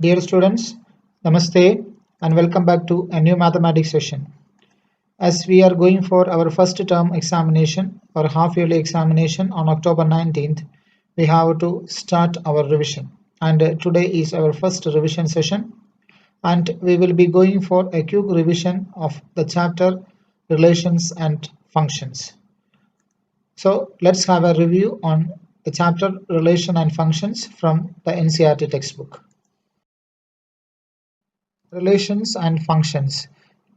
Dear students, Namaste and welcome back to a new mathematics session. As we are going for our first term examination or half yearly examination on October 19th, we have to start our revision. And today is our first revision session, and we will be going for a quick revision of the chapter Relations and Functions. So let's have a review on the chapter Relation and Functions from the NCERT textbook. Relations and functions.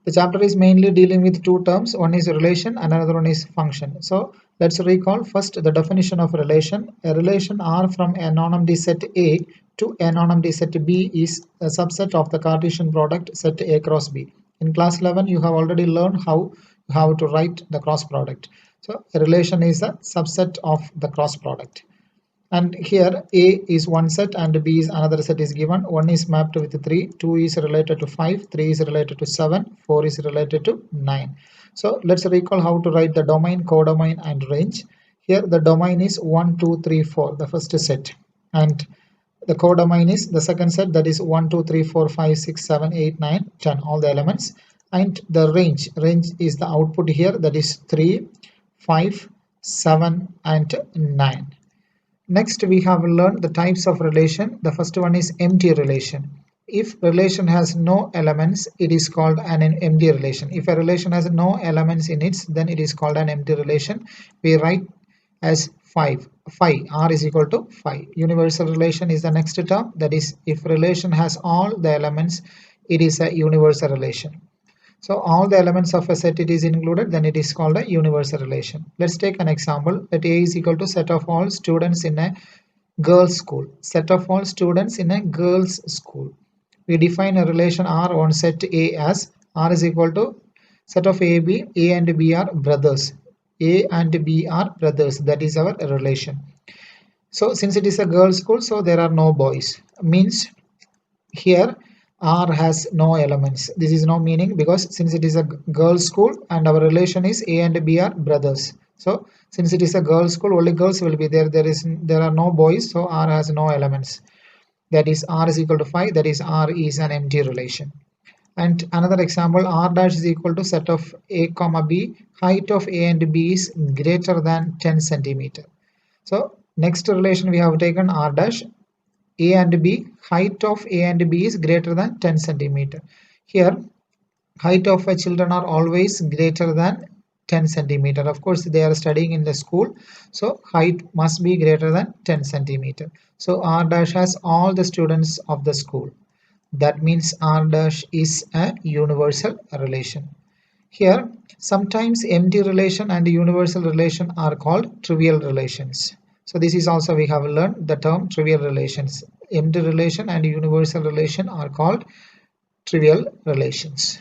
The chapter is mainly dealing with two terms. One is relation and another one is function. So let's recall first the definition of relation. A relation R from a non-empty set A to a non-empty set B is a subset of the Cartesian product set A cross B. In class 11 you have already learned how you have to write the cross product. So a relation is a subset of the cross product. And here A is one set and B is another set is given. 1 is mapped with 3, 2 is related to 5, 3 is related to 7, 4 is related to 9. So let's recall how to write the domain, codomain and range. Here the domain is 1, 2, 3, 4, the first set. And the codomain is the second set, that is 1, 2, 3, 4, 5, 6, 7, 8, 9, 10, all the elements. And the range is the output here, that is 3, 5, 7 and 9. Next, we have learned the types of relation. The first one is empty relation. If relation has no elements, it is called an empty relation. If a relation has no elements in it, then it is called an empty relation. We write as 5. R is equal to 5. Universal relation is the next term. That is, if relation has all the elements, it is a universal relation. So all the elements of a set it is included, then it is called a universal relation. Let's take an example. Let A is equal to set of all students in a girls school. Set of all students in a girls school. We define a relation R on set A as R is equal to set of A and B are brothers. A and B are brothers. That is our relation. So since it is a girls school, so there are no boys. Means here R has no elements. This is no meaning because since it is a girls school and our relation is A and B are brothers. So since it is a girls school, only girls will be there. There are no boys, so R has no elements. That is R is equal to 5. That is R is an empty relation. And another example, R dash is equal to set of A comma B. Height of A and B is greater than 10 centimeter. So next relation we have taken R dash. A and B, height of A and B is greater than 10 centimeter. Here height of children are always greater than 10 centimeter. Of course they are studying in the school, so height must be greater than 10 centimeter. So R dash has all the students of the school. That means R dash is a universal relation. Here sometimes empty relation and universal relation are called trivial relations. So this is also we have learned the term trivial relations. Empty relation and universal relation are called trivial relations.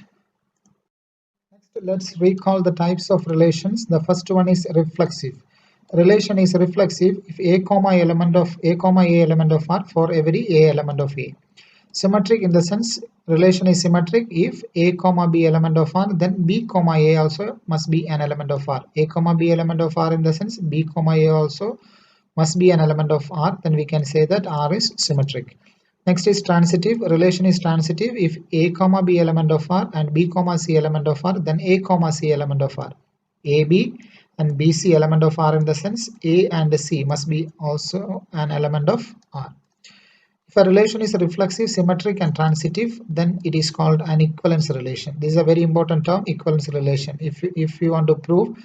Next, let's recall the types of relations. The first one is reflexive. Relation is reflexive if A comma element of A comma A element of R for every A element of A. Symmetric in the sense relation is symmetric if A comma B element of R, then B comma A also must be an element of R. A comma B element of R in the sense B comma A also must be an element of R, then we can say that R is symmetric. Next is transitive. Relation is transitive if A comma B element of R and B comma C element of R, then A comma C element of R. AB and BC element of R in the sense A and C must be also an element of R. If a relation is reflexive, symmetric and transitive, then it is called an equivalence relation. This is a very important term, equivalence relation. If you want to prove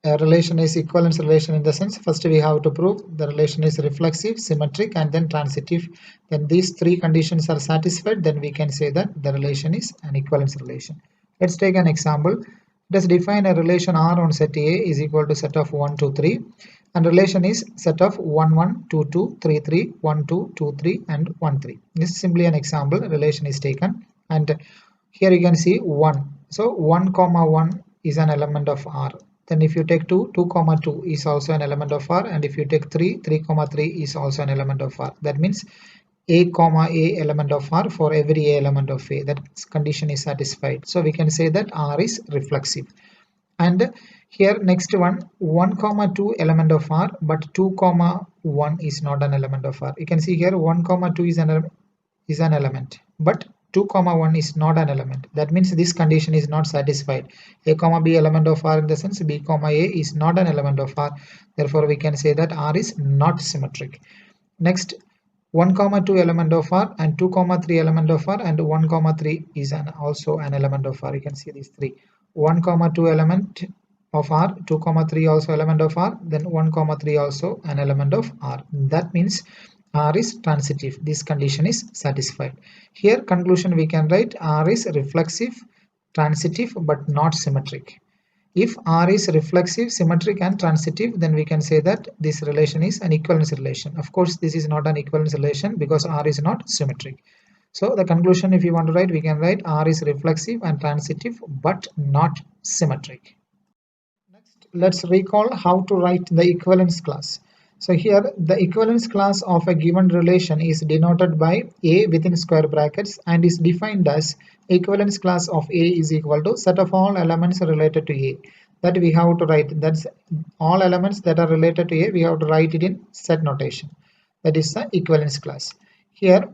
a relation is equivalence relation in the sense, first we have to prove the relation is reflexive, symmetric and then transitive. Then these three conditions are satisfied, then we can say that the relation is an equivalence relation. Let's take an example. Let us define a relation R on set A is equal to set of 1, 2, 3 and relation is set of 1, 1, 2, 2, 3, 3, 1, 2, 2, 3 and 1, 3. This is simply an example. Relation is taken and here you can see 1. So 1 comma 1 is an element of R. Then if you take 2, 2 comma 2 is also an element of R, and if you take 3, 3 comma 3 is also an element of R. That means A comma A element of R for every A element of A. That condition is satisfied. So we can say that R is reflexive. And here next one, 1 comma 2 element of R, but 2 comma 1 is not an element of R. You can see here 1 comma 2 is an is an element, but 2 comma 1 is not an element. That means this condition is not satisfied. A comma b element of R in the sense b comma a is not an element of R. Therefore we can say that R is not symmetric. Next, 1 comma 2 element of R and 2 comma 3 element of R and 1 comma 3 is also an element of R. You can see these three. 1 comma 2 element of R, 2 comma 3 also element of R, then 1 comma 3 also an element of R. That means R is transitive. This condition is satisfied. Here conclusion we can write R is reflexive, transitive but not symmetric. If R is reflexive, symmetric and transitive, then we can say that this relation is an equivalence relation. Of course, this is not an equivalence relation because R is not symmetric. So the conclusion, if you want to write, we can write R is reflexive and transitive but not symmetric. Next, let's recall how to write the equivalence class. So here the equivalence class of a given relation is denoted by A within square brackets and is defined as equivalence class of A is equal to set of all elements related to A. That we have to write. That's all elements that are related to A. We have to write it in set notation. That is the equivalence class. Here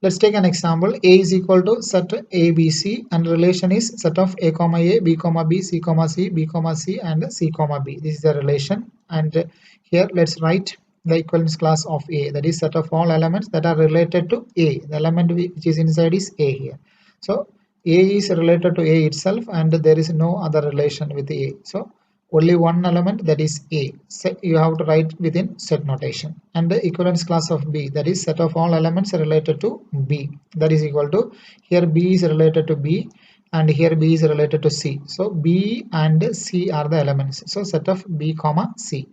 let's take an example. A is equal to set ABC and relation is set of A comma A, B comma B, C comma C, B comma C and C comma B. This is the relation, and here let's write the equivalence class of A, that is set of all elements that are related to A. The element which is inside is A here. So A is related to A itself and there is no other relation with A. So only one element, that is A. So you have to write within set notation. And the equivalence class of B, that is set of all elements related to B, that is equal to, here B is related to B and here B is related to C. So B and C are the elements. So set of B comma C.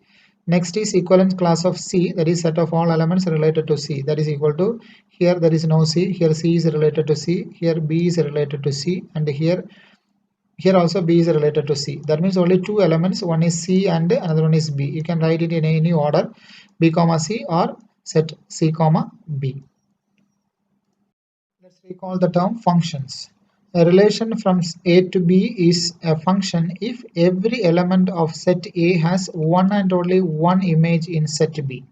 Next is equivalence class of C, that is set of all elements related to C, that is equal to, here there is no C, here C is related to C, here B is related to C, and here also B is related to C. That means only two elements, one is C and another one is B. You can write it in any order, B comma C or set C comma B. Let's recall the term functions. A relation from A to B is a function if every element of set A has one and only one image in set B.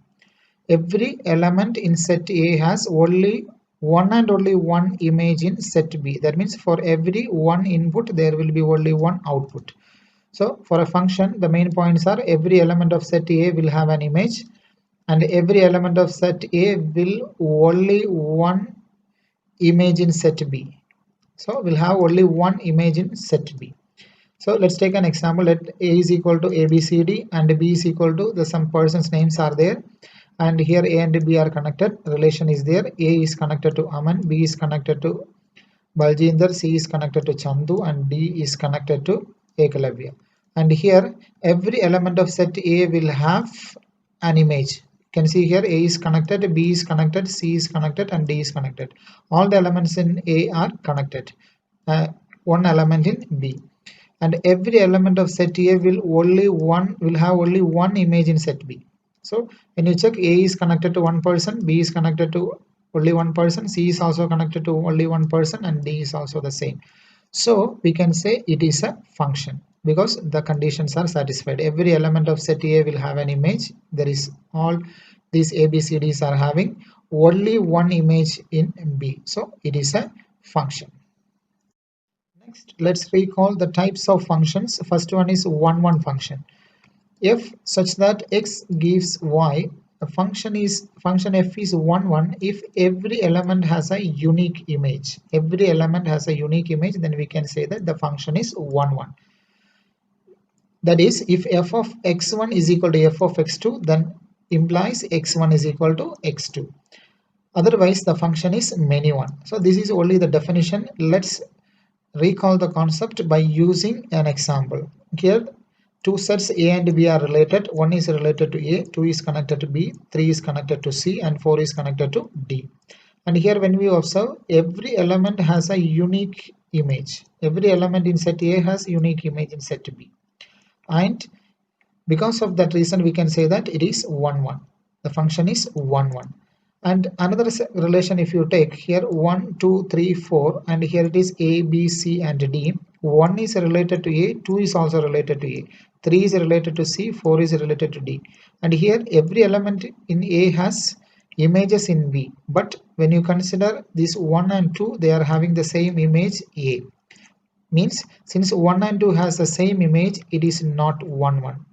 Every element in set A has only one and only one image in set B. That means for every one input there will be only one output. So for a function, the main points are every element of set A will have an image and every element of set A will only one image in set B. So we'll have only one image in set B. So let's take an example. Let A is equal to ABCD and B is equal to some person's names are there. And here A and B are connected, relation is there. A is connected to Aman, B is connected to Baljinder, C is connected to Chandu and D is connected to Ekalavya. And here every element of set A will have an image. You can see here A is connected, B is connected, C is connected and D is connected. All the elements in A are connected. One element in B. And every element of set A will have only one image in set B. So when you check, A is connected to one person, B is connected to only one person, C is also connected to only one person and D is also the same. So we can say it is a function because the conditions are satisfied. Every element of set A will have an image. There is all these ABCDs are having only one image in B. So it is a function. Next, let's recall the types of functions. First one is one-one function. F such that x gives y, the function f is 1 1 if every element has a unique image. Every element has a unique image, then we can say that the function is 1 1. That is, if f of x1 is equal to f of x2, then implies x1 is equal to x2. Otherwise the function is many one. So this is only the definition. Let's recall the concept by using an example. Here two sets A and B are related. One is related to A, 2 is connected to B, 3 is connected to C and 4 is connected to D. And here when we observe, every element has a unique image. Every element in set A has unique image in set B. And because of that reason we can say that it is 1 1. The function is 1 1. And another relation, if you take here 1 2 3 4 and here it is A, B, C and D. 1 is related to A, 2 is also related to A, 3 is related to C, 4 is related to D. And here every element in A has images in V, but when you consider this 1 and 2, they are having the same image A. Means since 1 and 2 has the same image, it is not 1 1.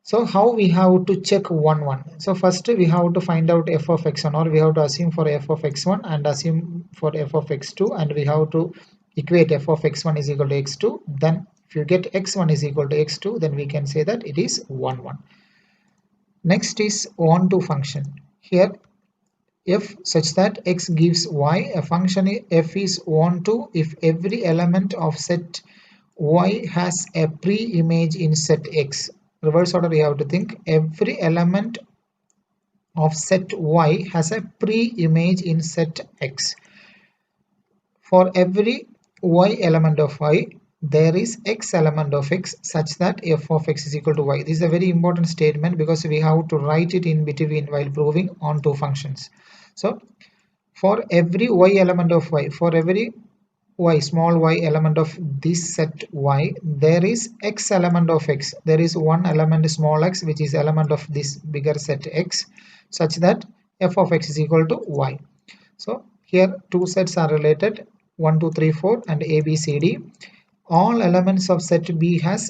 So how we have to check 1 1? So first we have to find out f of x1, or we have to assume for f of x1 and assume for f of x2, and we have to equate f of x1 is equal to x2. Then if you get x1 is equal to x2, then we can say that it is 1 1. Next is onto function. Here f such that x gives y, a function f is onto if every element of set y has a pre-image in set x. Reverse order you have to think. Every element of set y has a pre-image in set x. For every y element of y, there is x element of x such that f of x is equal to y. This is a very important statement because we have to write it in between while proving onto functions. So for every y element of y, for every y, small y element of this set y, there is x element of x. There is one element small x which is element of this bigger set x, such that f of x is equal to y. So here two sets are related, 1 2 3 4 and a b c d. All elements of set B has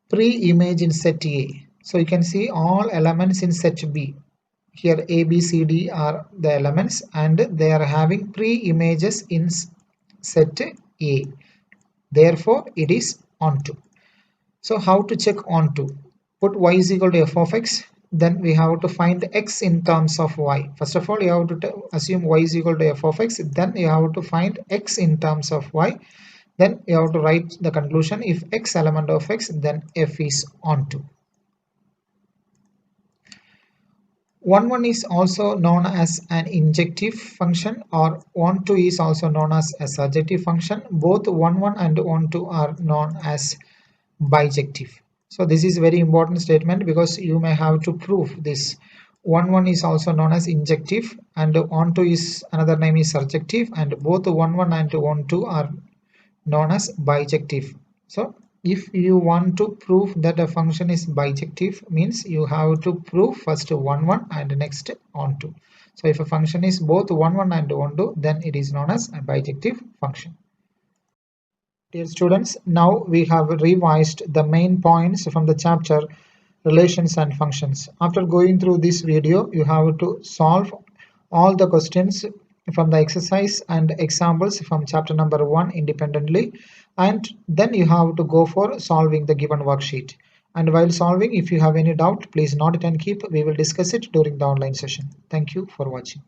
pre-image in set A. So you can see all elements in set B. Here A, B, C, D are the elements and they are having pre-images in set A. Therefore, it is onto. So how to check onto? Put y is equal to f of x. Then we have to find x in terms of y. First of all, you have to assume y is equal to f of x. Then you have to find x in terms of y. Then you have to write the conclusion. If x element of x, then f is onto. 1 1 is also known as an injective function, or onto is also known as a surjective function. Both 1 1 and onto are known as bijective. So this is very important statement because you may have to prove this. 1 1 is also known as injective and onto is another name is surjective, and both 1 1 and onto are known as bijective. So if you want to prove that a function is bijective, means you have to prove first 1 1 and next onto. So if a function is both 1 1 and onto, then it is known as a bijective function. Dear students, now we have revised the main points from the chapter relations and functions. After going through this video, you have to solve all the questions from the exercise and examples from chapter number 1 independently, and then you have to go for solving the given worksheet. And while solving, if you have any doubt, please note it and keep. We will discuss it during the online session. Thank you for watching.